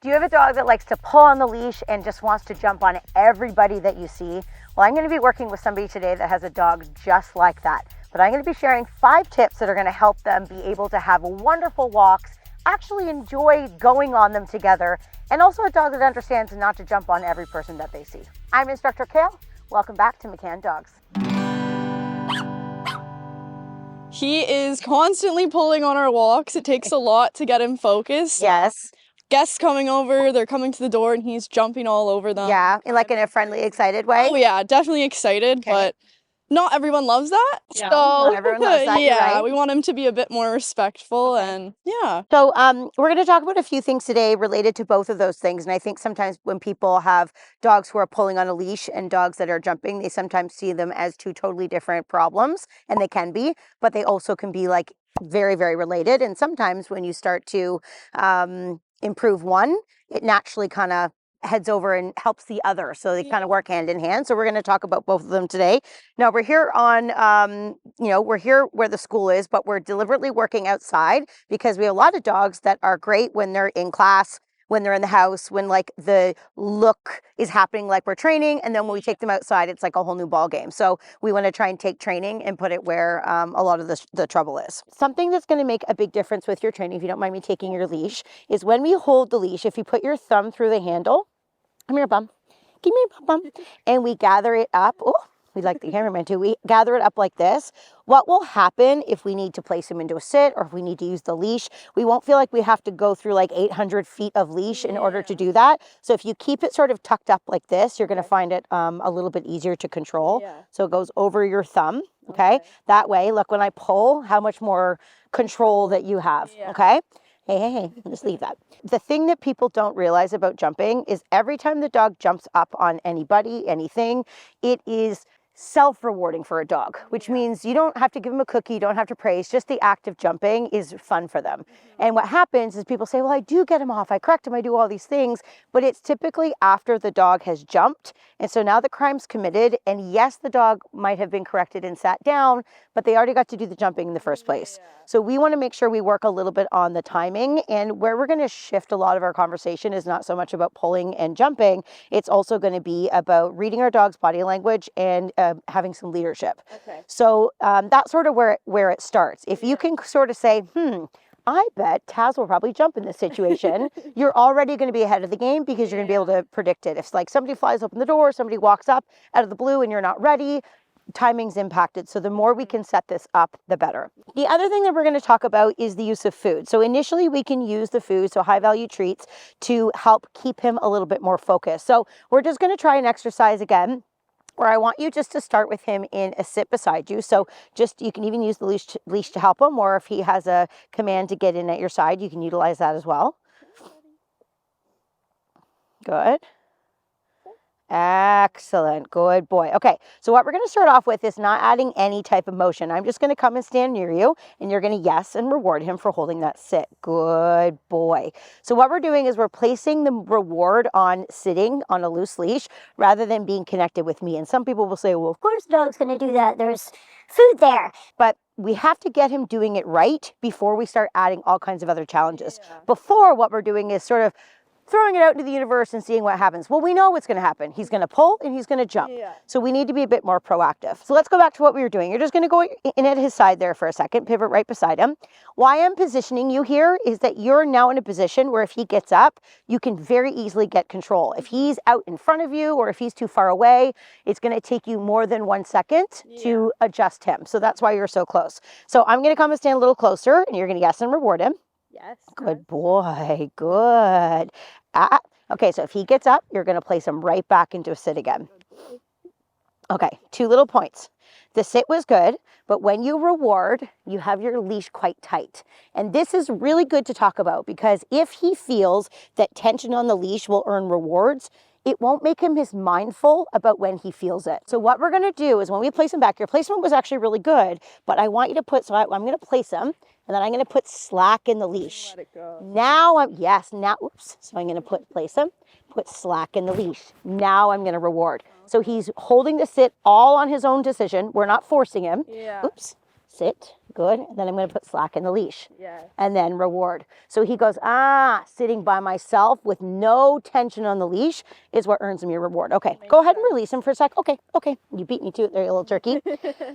Do you have a dog that likes to pull on the leash and just wants to jump on everybody that you see? Well, I'm going to be working with somebody today that has a dog just like that. But I'm going to be sharing 5 tips that are going to help them be able to have wonderful walks, actually enjoy going on them together, and also a dog that understands not to jump on every person that they see. I'm Instructor Kale. Welcome back to McCann Dogs. He is constantly pulling on our walks. It takes a lot to get him focused. Yes. Guests coming over, they're coming to the door and he's jumping all over them. Yeah, in like in a friendly, excited way? Oh yeah, definitely excited, but not everyone loves that. No, not everyone loves that, you're yeah, right. we want him to be a bit more respectful and yeah. So we're going to talk about a few things today related to both of those things. And I think sometimes when people have dogs who are pulling on a leash and dogs that are jumping, they sometimes see them as 2 totally different problems, and they can be, but they also can be like very, very related. And sometimes when you start to improve one, it naturally kind of heads over and helps the other. So they kind of work hand in hand. So we're going to talk about both of them today. Now we're here on, we're here where the school is, but we're deliberately working outside because we have a lot of dogs that are great when they're in class, when they're in the house, when like the look is happening like we're training. And then when we take them outside, it's like a whole new ball game. So we want to try and take training and put it where a lot of the trouble is. Something that's going to make a big difference with your training, if you don't mind me taking your leash, is when we hold the leash, if you put your thumb through the handle, come here, bum. Give me a bum. And we gather it up. Oh, we like the cameraman too. We gather it up like this. What will happen if we need to place him into a sit or if we need to use the leash? We won't feel like we have to go through like 800 feet of leash in order to do that. So if you keep it sort of tucked up like this, you're going to find it a little bit easier to control. So it goes over your thumb. Okay. That way, look, when I pull, how much more control that you have. Okay. Hey, just leave that. The thing that people don't realize about jumping is every time the dog jumps up on anybody, anything, it is self-rewarding for a dog, which means you don't have to give them a cookie, you don't have to praise, just the act of jumping is fun for them. And what happens is people say, well, I do get him off, I correct him, I do all these things, but it's typically after the dog has jumped. And so now the crime's committed, and yes, the dog might have been corrected and sat down, but they already got to do the jumping in the first place. So we want to make sure we work a little bit on the timing, and where we're going to shift a lot of our conversation is not so much about pulling and jumping, it's also going to be about reading our dog's body language and having some leadership. So that's sort of where it starts. If you can sort of say, I bet Taz will probably jump in this situation, you're already going to be ahead of the game because you're going to be able to predict it. If like somebody flies open the door, somebody walks up out of the blue and you're not ready, timing's impacted. So the more we can set this up, the better. The other thing that we're going to talk about is the use of food. So initially we can use the food, so high value treats, to help keep him a little bit more focused. So we're just going to try an exercise again, where I want you just to start with him in a sit beside you. So just, you can even use the leash to help him, or if he has a command to get in at your side, you can utilize that as well. Good. Excellent. Good boy. Okay, so what we're going to start off with is not adding any type of motion. I'm just going to come and stand near you, and you're going to yes and reward him for holding that sit. Good boy. So what we're doing is we're placing the reward on sitting on a loose leash rather than being connected with me. And some people will say, well, of course the dog's going to do that. There's food there. But we have to get him doing it right before we start adding all kinds of other challenges. Before, what we're doing is sort of throwing it out into the universe and seeing what happens. Well, we know what's going to happen. He's going to pull and he's going to jump. So we need to be a bit more proactive. So let's go back to what we were doing. You're just going to go in at his side there for a second, pivot right beside him. Why I'm positioning you here is that you're now in a position where if he gets up, you can very easily get control. If he's out in front of you or if he's too far away, it's going to take you more than 1 second to adjust him. So that's why you're so close. So I'm going to come and stand a little closer, and you're going to yes and reward him. Yes. Good boy. Good. Okay, so if he gets up, you're going to place him right back into a sit again. Okay, 2 little points. The sit was good, but when you reward, you have your leash quite tight. And this is really good to talk about because if he feels that tension on the leash will earn rewards, it won't make him as mindful about when he feels it. So what we're going to do is when we place him back, your placement was actually really good, but I want you to put, so I'm going to place him, and then I'm going to put slack in the leash. Let it go. Now oops. So I'm going to place him, put slack in the leash. Now I'm going to reward. So he's holding the sit all on his own decision. We're not forcing him. Oops. Sit. Good. And then I'm going to put slack in the leash. Yeah. And then reward. So he goes, sitting by myself with no tension on the leash is what earns me a reward. Okay, go ahead and release him for a sec. Okay. You beat me to it there, you little turkey.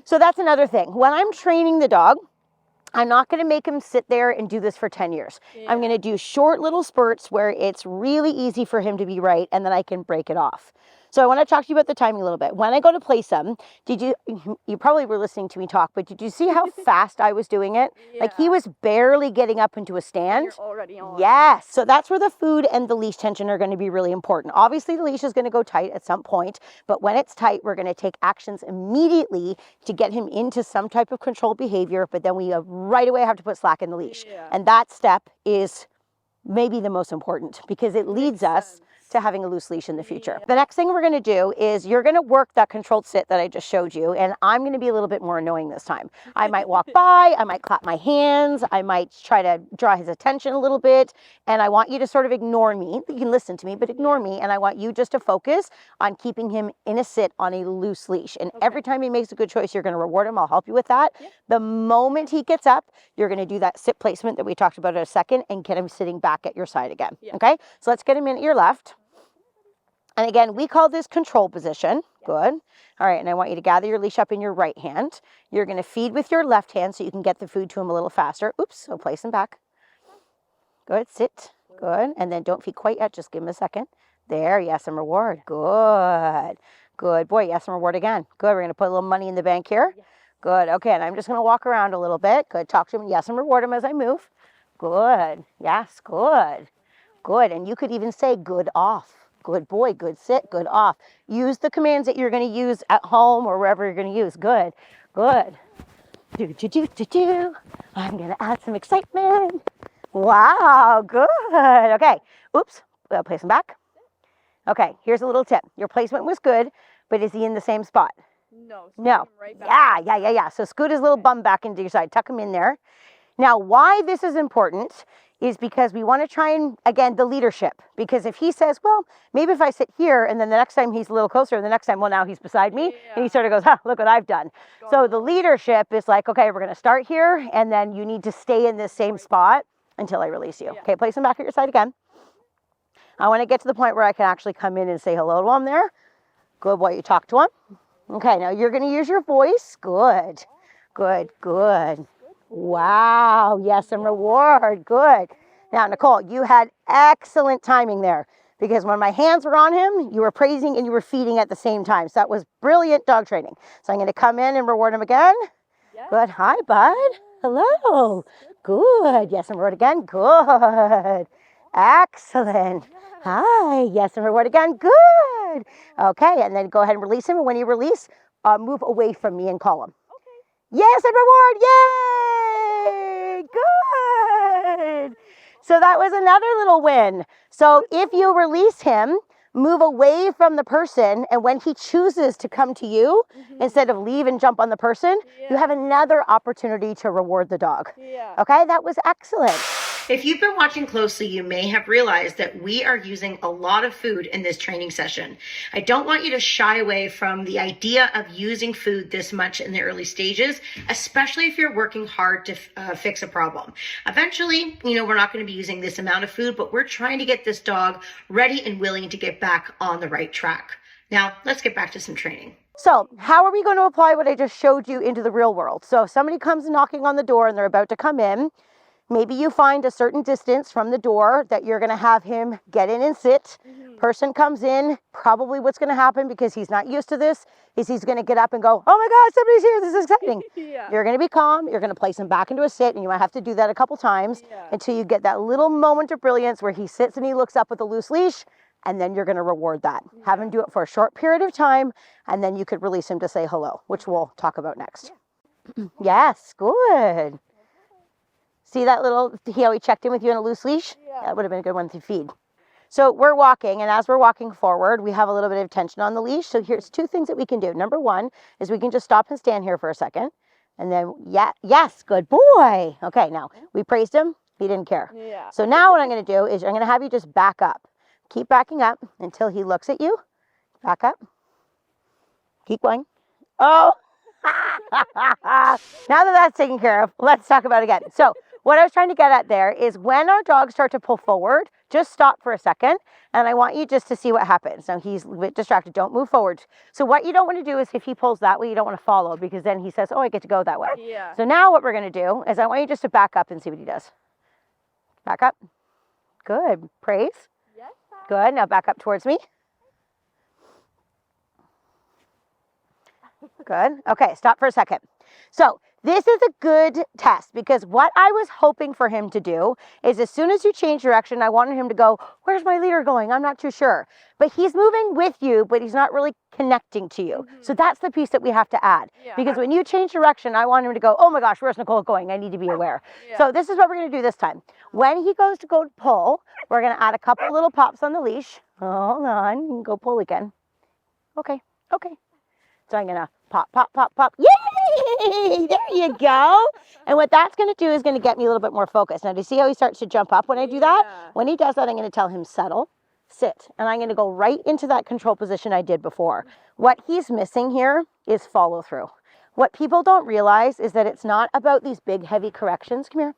So that's another thing. When I'm training the dog, I'm not going to make him sit there and do this for 10 years. Yeah. I'm going to do short little spurts where it's really easy for him to be right, and then I can break it off. So I want to talk to you about the timing a little bit. When I go to place him, you probably were listening to me talk, but did you see how fast I was doing it? Yeah. Like he was barely getting up into a stand. You're already on. Yes. So that's where the food and the leash tension are going to be really important. Obviously, the leash is going to go tight at some point, but when it's tight, we're going to take actions immediately to get him into some type of controlled behavior, but then we right away have to put slack in the leash. Yeah. And that step is maybe the most important because it leads us to having a loose leash in the future. Yeah. The next thing we're going to do is you're going to work that controlled sit that I just showed you, and I'm going to be a little bit more annoying this time. I might walk by, I might clap my hands, I might try to draw his attention a little bit, and I want you to sort of ignore me. You can listen to me, but ignore me, and I want you just to focus on keeping him in a sit on a loose leash. And every time he makes a good choice, you're going to reward him. I'll help you with that. Yeah. The moment he gets up, you're going to do that sit placement that we talked about in a second and get him sitting back at your side again. Yeah. Okay? So let's get him in at your left. And again, we call this control position. Good. All right, and I want you to gather your leash up in your right hand. You're going to feed with your left hand so you can get the food to him a little faster. Oops, so place him back. Good, sit. Good, and then don't feed quite yet. Just give him a second. There, yes, and reward. Good. Good boy, yes, and reward again. Good, we're going to put a little money in the bank here. Good, okay, and I'm just going to walk around a little bit. Good, talk to him, yes, and reward him as I move. Good, yes, good. Good, and you could even say good off. Good boy, good sit, good off. Use the commands that you're going to use at home or wherever you're going to use. Good, good. I'm going to add some excitement. Wow, good. Okay, oops, we'll place him back. Okay, here's a little tip. Your placement was good, but is he in the same spot? No. Right back. Yeah. So scoot his little bum back into your side. Tuck him in there. Now, why this is important is because we want to try and, again, the leadership. Because if he says, well, maybe if I sit here and then the next time he's a little closer and the next time, well, now he's beside me. Yeah. And he sort of goes, look what I've done. So the leadership is like, okay, we're going to start here and then you need to stay in this same spot until I release you. Yeah. Okay, place him back at your side again. I want to get to the point where I can actually come in and say hello to him there. Good boy, you talk to him. Okay, now you're going to use your voice. Good, good, good. Wow, yes, and reward, good. Now, Nicole, you had excellent timing there because when my hands were on him, you were praising and you were feeding at the same time. So that was brilliant dog training. So I'm going to come in and reward him again. Yes. Good, hi, bud. Hello. Good, yes, and reward again. Good, excellent. Hi, yes, and reward again. Good. Okay, and then go ahead and release him. And when you release, move away from me and call him. Yes, and reward, yay, good. So that was another little win. So if you release him, move away from the person, and when he chooses to come to you, instead of leave and jump on the person, you have another opportunity to reward the dog. Yeah. Okay, that was excellent. If you've been watching closely, you may have realized that we are using a lot of food in this training session. I don't want you to shy away from the idea of using food this much in the early stages, especially if you're working hard to fix a problem. Eventually, we're not going to be using this amount of food, but we're trying to get this dog ready and willing to get back on the right track. Now, let's get back to some training. So how are we going to apply what I just showed you into the real world? So if somebody comes knocking on the door and they're about to come in, maybe you find a certain distance from the door that you're going to have him get in and sit. Person comes in, probably what's going to happen because he's not used to this is he's going to get up and go, oh my God, somebody's here, this is exciting. Yeah. You're going to be calm, you're going to place him back into a sit, and you might have to do that a couple times until you get that little moment of brilliance where he sits and he looks up with a loose leash, and then you're going to reward that. Have him do it for a short period of time, and then you could release him to say hello, which we'll talk about next. Yes, good. See that little, how he checked in with you on a loose leash? Yeah. That would have been a good one to feed. So we're walking, and as we're walking forward, we have a little bit of tension on the leash. So here's two things that we can do. Number one is we can just stop and stand here for a second. And then, yes, good boy. Okay, now we praised him. He didn't care. Yeah. So now what I'm going to do is I'm going to have you just back up. Keep backing up until he looks at you. Back up. Keep going. Oh, Now that that's taken care of, let's talk about it again. So what I was trying to get at there is when our dogs start to pull forward, just stop for a second, and I want you just to see what happens. Now he's a bit distracted, don't move forward. So what you don't want to do is if he pulls that way, you don't want to follow because then he says, oh, I get to go that way. Yeah. So now what we're going to do is I want you just to back up and see what he does. Back up. Good. Praise. Yes. Good. Now back up towards me. Good. Okay, stop for a second. So this is a good test because what I was hoping for him to do is as soon as you change direction, I wanted him to go, where's my leader going? I'm not too sure. But he's moving with you, but he's not really connecting to you. So that's the piece that we have to add. Yeah. Because when you change direction, I want him to go, oh my gosh, where's Nicole going? I need to be aware. Yeah. So this is what we're going to do this time. When he goes to go pull, we're going to add a couple little pops on the leash. Hold on, you can go pull again. Okay, okay. So I'm going to pop, pop, pop, pop. Yay! There you go. And what that's going to do is going to get me a little bit more focused. Now, do you see how he starts to jump up when I do that? Yeah. When he does that, I'm going to tell him settle, sit. And I'm going to go right into that control position I did before. What he's missing here is follow through. What people don't realize is that it's not about these big, heavy corrections. Come here.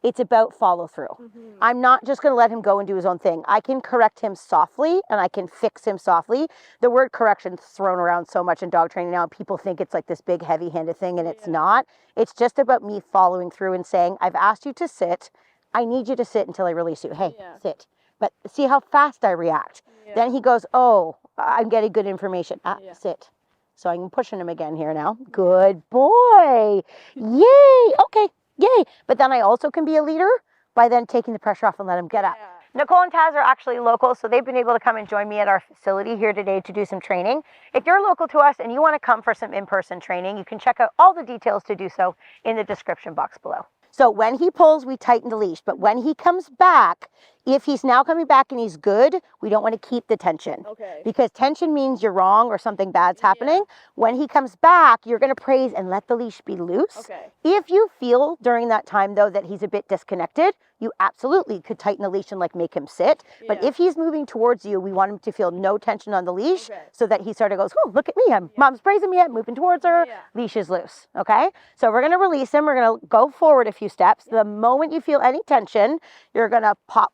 It's about follow through. I'm not just going to let him go and do his own thing. I can correct him softly and I can fix him softly. The word correction's thrown around so much in dog training now. People think it's like this big heavy handed thing and it's not. It's just about me following through and saying, I've asked you to sit. I need you to sit until I release you. Hey, sit. But see how fast I react. Then he goes, oh, I'm getting good information. Sit. So I'm pushing him again here now. Good boy. Yay. Okay. Yay. But then I also can be a leader by then taking the pressure off and let him get up. Nicole and Taz are actually local, so they've been able to come and join me at our facility here today to do some training. If you're local to us and you want to come for some in-person training, you can check out all the details to do so in the description box below. So when he pulls, we tighten the leash. But when he comes back, if he's now coming back and he's good, we don't want to keep the tension. Okay. Because tension means you're wrong or something bad's happening. When he comes back, you're going to praise and let the leash be loose. Okay. If you feel during that time, though, that he's a bit disconnected, you absolutely could tighten the leash and like make him sit. But if he's moving towards you, we want him to feel no tension on the leash so that he sort of goes, oh, look at me. Mom's praising me. I'm moving towards her. Leash is loose. Okay. So we're going to release him. We're going to go forward a few steps. The moment you feel any tension, you're going to pop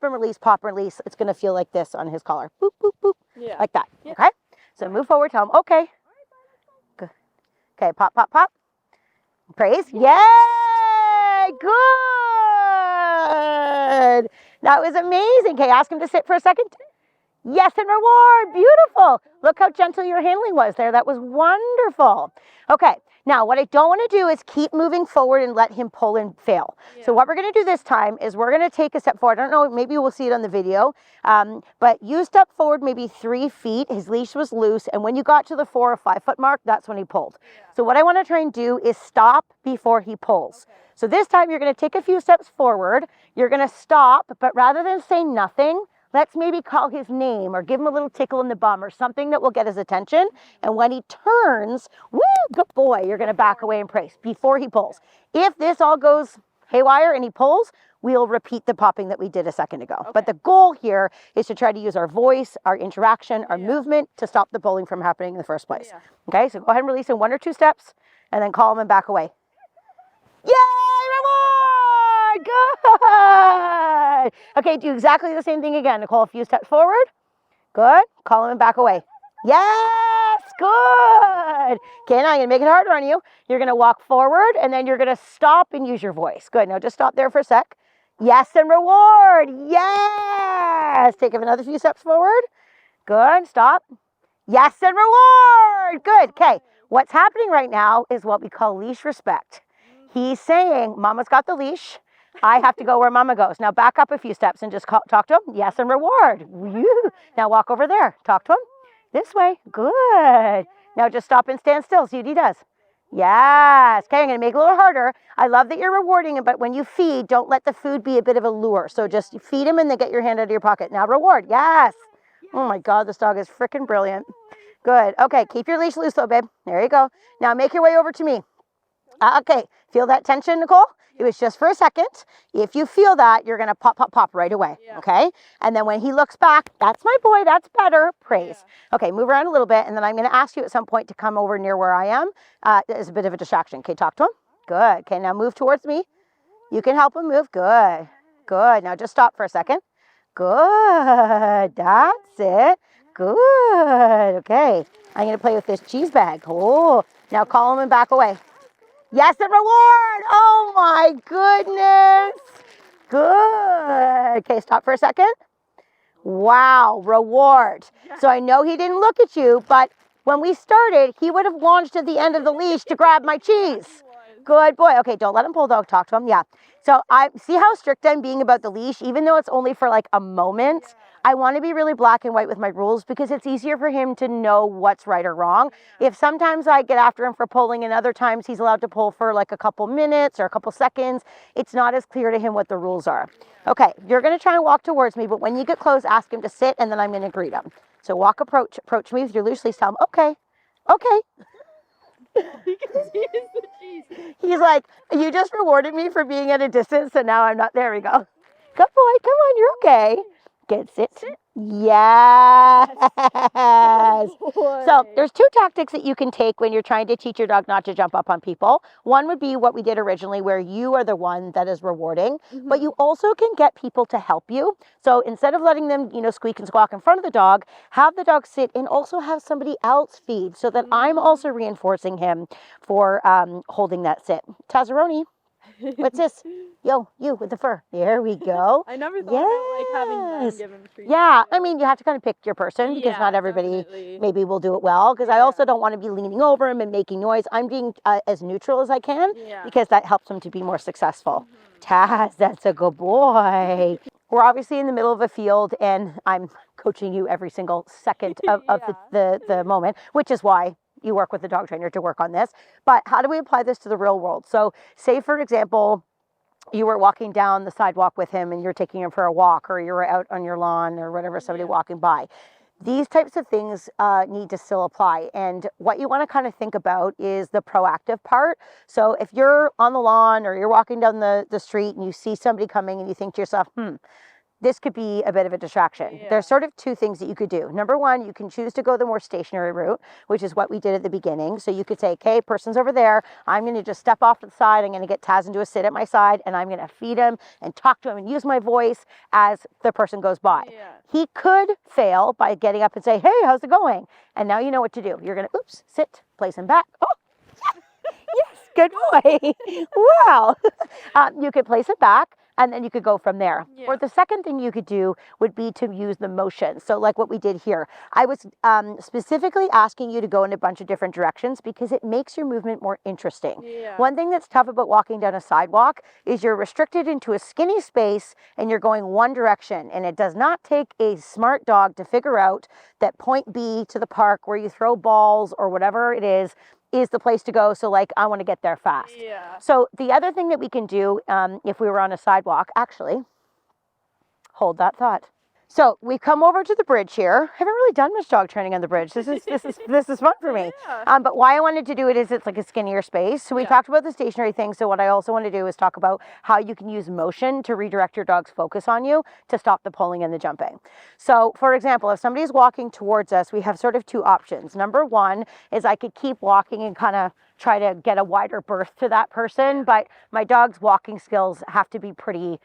and release, pop and release. It's going to feel like this on his collar. Boop, boop, boop. Like that. Okay. So move forward. Tell him, okay. Good. Okay. Pop, pop, pop. Praise. Yay! Good. That was amazing. Okay, ask him to sit for a second. Yes, and reward. Beautiful. Look how gentle your handling was there. That was wonderful. Okay, now what I don't want to do is keep moving forward and let him pull and fail. So what we're going to do this time is we're going to take a step forward. I don't know, maybe we'll see it on the video, but you step forward maybe 3 feet. His leash was loose, and when you got to the 4 or 5 foot mark, that's when he pulled. So what I want to try and do is stop before he pulls. So this time you're going to take a few steps forward. You're going to stop, but rather than say nothing, let's maybe call his name or give him a little tickle in the bum or something that will get his attention. And when he turns, woo, good boy, you're going to back away and praise before he pulls. If this all goes haywire and he pulls, we'll repeat the popping that we did a second ago. But the goal here is to try to use our voice, our interaction, our movement to stop the pulling from happening in the first place. Okay, so go ahead and release in 1 or 2 steps and then call him and back away. Yay, reward! Good! Okay, do exactly the same thing again. Nicole, a few steps forward. Good. Call him and back away. Yes, good. Okay, now I'm going to make it harder on you. You're going to walk forward and then you're going to stop and use your voice. Good. Now just stop there for a sec. Yes, and reward. Yes. Take another few steps forward. Good. Stop. Yes, and reward. Good. Okay. What's happening right now is what we call leash respect. He's saying, Mama's got the leash. I have to go where Mama goes. Now back up a few steps and just talk to him. Yes, and reward. Now walk over there. Talk to him. This way. Good. Now just stop and stand still. See what he does. Yes. Okay, I'm going to make it a little harder. I love that you're rewarding him, but when you feed, don't let the food be a bit of a lure. So just feed him and then get your hand out of your pocket. Now reward. Yes. Oh my God, this dog is freaking brilliant. Good. Okay, keep your leash loose though, babe. There you go. Now make your way over to me. Okay, feel that tension, Nicole? It was just for a second. If you feel that, you're gonna pop, pop, pop right away, okay? And then when he looks back, that's my boy, that's better, praise. Okay, move around a little bit, and then I'm gonna ask you at some point to come over near where I am. It's a bit of a distraction. Okay, talk to him. Good, okay, now move towards me. You can help him move, good. Good, now just stop for a second. Good, that's it. Good, okay. I'm gonna play with this cheese bag. Oh, now call him and back away. Yes, and reward. Oh my goodness. Good. Okay, stop for a second. Wow, reward. So I know he didn't look at you, but when we started, he would have launched at the end of the leash to grab my cheese. Good boy. Okay, don't let him pull dog. Talk to him. Yeah. So I see how strict I'm being about the leash, even though it's only for like a moment. I want to be really black and white with my rules because it's easier for him to know what's right or wrong. If sometimes I get after him for pulling and other times he's allowed to pull for like a couple minutes or a couple seconds, it's not as clear to him what the rules are. Okay, you're going to try and walk towards me, but when you get close, ask him to sit and then I'm going to greet him. So approach me with your loose leash. Tell him, okay, okay. He's like, you just rewarded me for being at a distance, and now I'm not. There we go. Good boy, come on, you're okay. Good, sit. Yes. So there's two tactics that you can take when you're trying to teach your dog not to jump up on people. One would be what we did originally, where you are the one that is rewarding, but you also can get people to help you. So instead of letting them, squeak and squawk in front of the dog, have the dog sit and also have somebody else feed so that I'm also reinforcing him for holding that sit. Tazzaroni. What's this? Yo, you with the fur. There we go. I never thought about like having them give him treats. Yeah, I mean, you have to kind of pick your person because not everybody maybe will do it well. Because I also don't want to be leaning over him and making noise. I'm being as neutral as I can because that helps him to be more successful. Taz, that's a good boy. We're obviously in the middle of a field and I'm coaching you every single second of the moment, which is why you work with a dog trainer to work on this. But how do we apply this to the real world? So say, for example, you were walking down the sidewalk with him and you're taking him for a walk, or you were out on your lawn or whatever, somebody walking by. These types of things need to still apply. And what you want to kind of think about is the proactive part. So if you're on the lawn or you're walking down the street and you see somebody coming and you think to yourself, this could be a bit of a distraction. There's sort of two things that you could do. Number one, you can choose to go the more stationary route, which is what we did at the beginning. So you could say, okay, person's over there. I'm going to just step off to the side. I'm going to get Taz into a sit at my side, and I'm going to feed him and talk to him and use my voice as the person goes by. He could fail by getting up and say, hey, how's it going? And now you know what to do. You're going to, sit, place him back. Oh, yes, good boy. Wow. You could place it back. And then you could go from there. Or the second thing you could do would be to use the motion. So like what we did here. I was specifically asking you to go in a bunch of different directions because it makes your movement more interesting. One thing that's tough about walking down a sidewalk is you're restricted into a skinny space and you're going one direction. And it does not take a smart dog to figure out that point B to the park where you throw balls or whatever it is the place to go. So like, I want to get there fast. So the other thing that we can do if we were on a sidewalk, actually, hold that thought. So we come over to the bridge here. I haven't really done much dog training on the bridge. This is fun for me. But why I wanted to do it is it's like a skinnier space. So we talked about the stationary thing. So what I also want to do is talk about how you can use motion to redirect your dog's focus on you to stop the pulling and the jumping. So for example, if somebody's walking towards us, we have sort of two options. Number one is I could keep walking and kind of try to get a wider berth to that person, but my dog's walking skills have to be pretty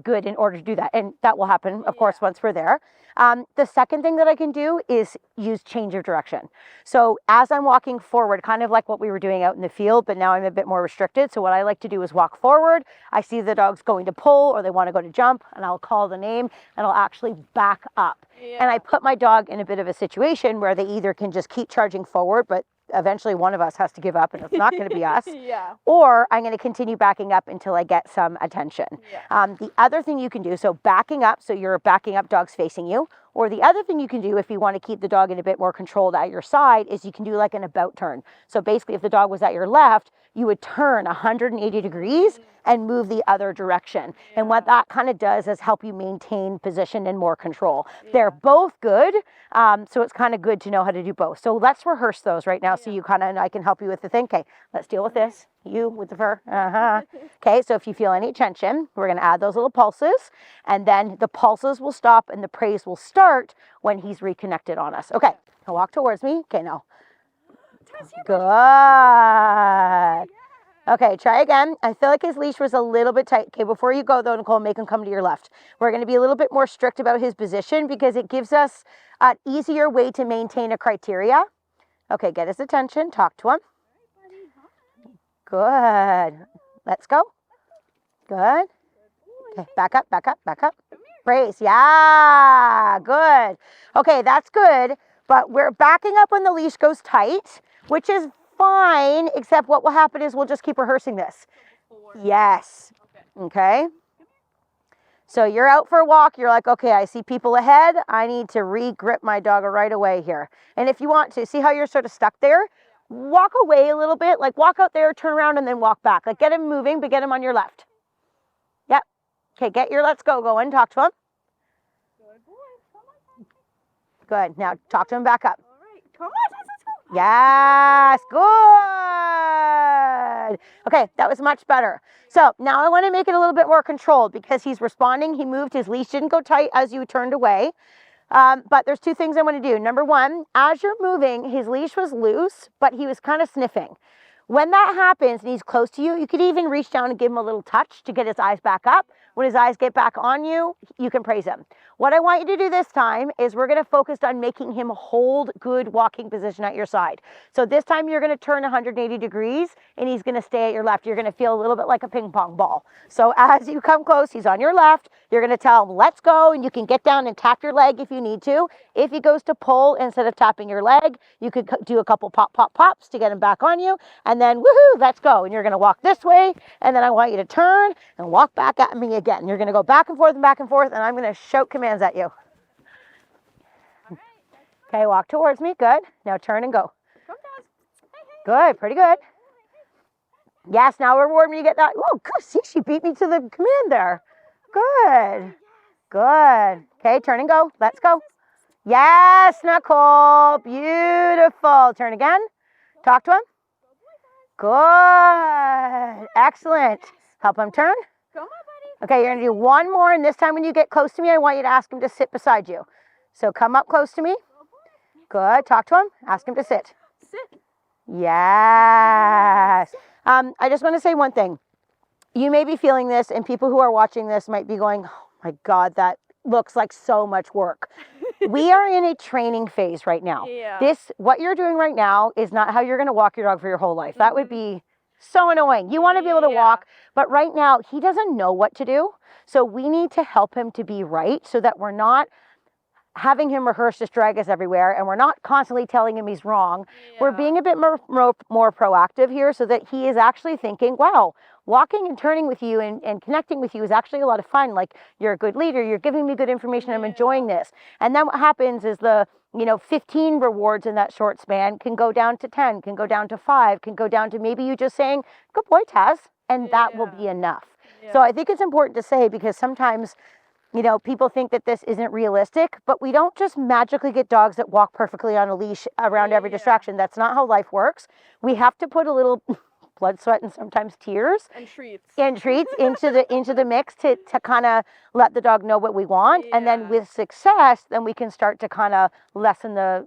good in order to do that. And that will happen, of course, once we're there. The second thing that I can do is use change of direction. So as I'm walking forward, kind of like what we were doing out in the field, but now I'm a bit more restricted. So what I like to do is walk forward. I see the dog's going to pull or they want to go to jump, and I'll call the name and I'll actually back up. And I put my dog in a bit of a situation where they either can just keep charging forward, but eventually one of us has to give up and it's not going to be us. Or I'm going to continue backing up until I get some attention. The other thing you can do, so backing up, so you're backing up, dog's facing you, Or the other thing you can do if you want to keep the dog in a bit more controlled at your side is you can do like an about turn. So basically if the dog was at your left, you would turn 180 degrees and move the other direction. And what that kind of does is help you maintain position and more control. They're both good, so it's kind of good to know how to do both. So let's rehearse those right now so you kind of, and I can help you with the thing. Okay, let's deal with this. You with the fur. Okay, so if you feel any tension, we're going to add those little pulses, and then the pulses will stop and the praise will start when he's reconnected on us. Okay, now walk towards me. Okay, now. Good. Okay, try again. I feel like his leash was a little bit tight. Okay, before you go though, Nicole, make him come to your left. We're going to be a little bit more strict about his position because it gives us an easier way to maintain a criteria. Okay, get his attention. Talk to him. Good. Let's go. Good. Okay, back up, back up, back up. Brace. Yeah, good. Okay, that's good. But we're backing up when the leash goes tight, which is fine, except what will happen is we'll just keep rehearsing this. Yes. Okay. So you're out for a walk. You're like, okay, I see people ahead. I need to re-grip my dog right away here. And if you want to, see how you're sort of stuck there? Walk away a little bit, like walk out there, turn around, and then walk back. Like get him moving, but get him on your left. Yep. Okay, get your let's go going. Talk to him. Good boy. Come on. Good. Now talk to him back up. All right. Come on, let's go. Yes, good. Okay, that was much better. So now I want to make it a little bit more controlled because he's responding. He moved, his leash didn't go tight as you turned away. But there's two things I want to do. Number one, as you're moving, his leash was loose, but he was kind of sniffing. When that happens and he's close to you, you could even reach down and give him a little touch to get his eyes back up. When his eyes get back on you, you can praise him. What I want you to do this time is we're going to focus on making him hold good walking position at your side. So this time you're going to turn 180 degrees and he's going to stay at your left. You're going to feel a little bit like a ping pong ball. So as you come close, he's on your left. You're going to tell him, let's go, and you can get down and tap your leg if you need to. If he goes to pull, instead of tapping your leg, you could do a couple pop, pop, pops to get him back on you. And then, woohoo, let's go. And you're going to walk this way. And then I want you to turn and walk back at me again. You're going to go back and forth and back and forth. And I'm going to shout commands at you. Okay, walk towards me. Good. Now turn and go. Good. Pretty good. Yes, now reward me. You get that. Oh, good. See, she beat me to the command there. Good. Good. Okay, turn and go. Let's go. Yes, Nicole. Beautiful. Turn again. Talk to him. Good. Excellent. Help him turn. Come on, buddy. Okay, you're going to do one more, and this time when you get close to me, I want you to ask him to sit beside you. So come up close to me. Good. Talk to him. Ask him to sit. Sit. Yes. I just want to say one thing. You may be feeling this, and people who are watching this might be going, oh my God, that looks like so much work. We are in a training phase right now. Yeah. What you're doing right now is not how you're going to walk your dog for your whole life. That would be so annoying. You want to be able to walk, but right now he doesn't know what to do. So we need to help him to be right so that we're not having him rehearse just drag us everywhere, and we're not constantly telling him he's wrong. We're being a bit more proactive here so that he is actually thinking, wow, walking and turning with you and connecting with you is actually a lot of fun. Like, you're a good leader, you're giving me good information, I'm enjoying this. And then what happens is the 15 rewards in that short span can go down to 10, can go down to 5, can go down to maybe you just saying, good boy, Taz, and that will be enough. So I think it's important to say, because sometimes people think that this isn't realistic, but we don't just magically get dogs that walk perfectly on a leash around every distraction. That's not how life works. We have to put a little blood, sweat, and sometimes tears and treats into the mix to kind of let the dog know what we want. And then with success, then we can start to kind of lessen the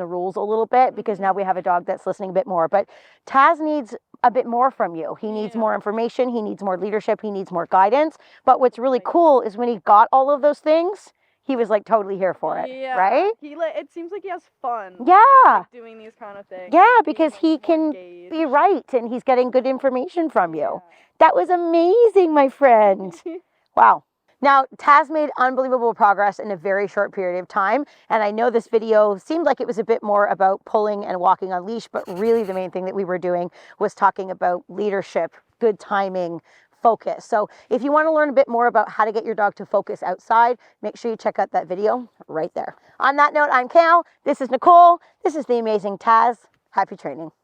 rules a little bit, because now we have a dog that's listening a bit more. But Taz needs a bit more from you. He needs more information. He needs more leadership. He needs more guidance. But what's really cool is when he got all of those things, he was like totally here for it, right? It seems like he has fun. Yeah. Like doing these kind of things. Yeah, because he can be right and he's getting good information from you. That was amazing, my friend. Wow. Now, Taz made unbelievable progress in a very short period of time. And I know this video seemed like it was a bit more about pulling and walking on leash, but really the main thing that we were doing was talking about leadership, good timing, focus. So if you want to learn a bit more about how to get your dog to focus outside, make sure you check out that video right there. On that note, I'm Cal. This is Nicole. This is the amazing Taz. Happy training.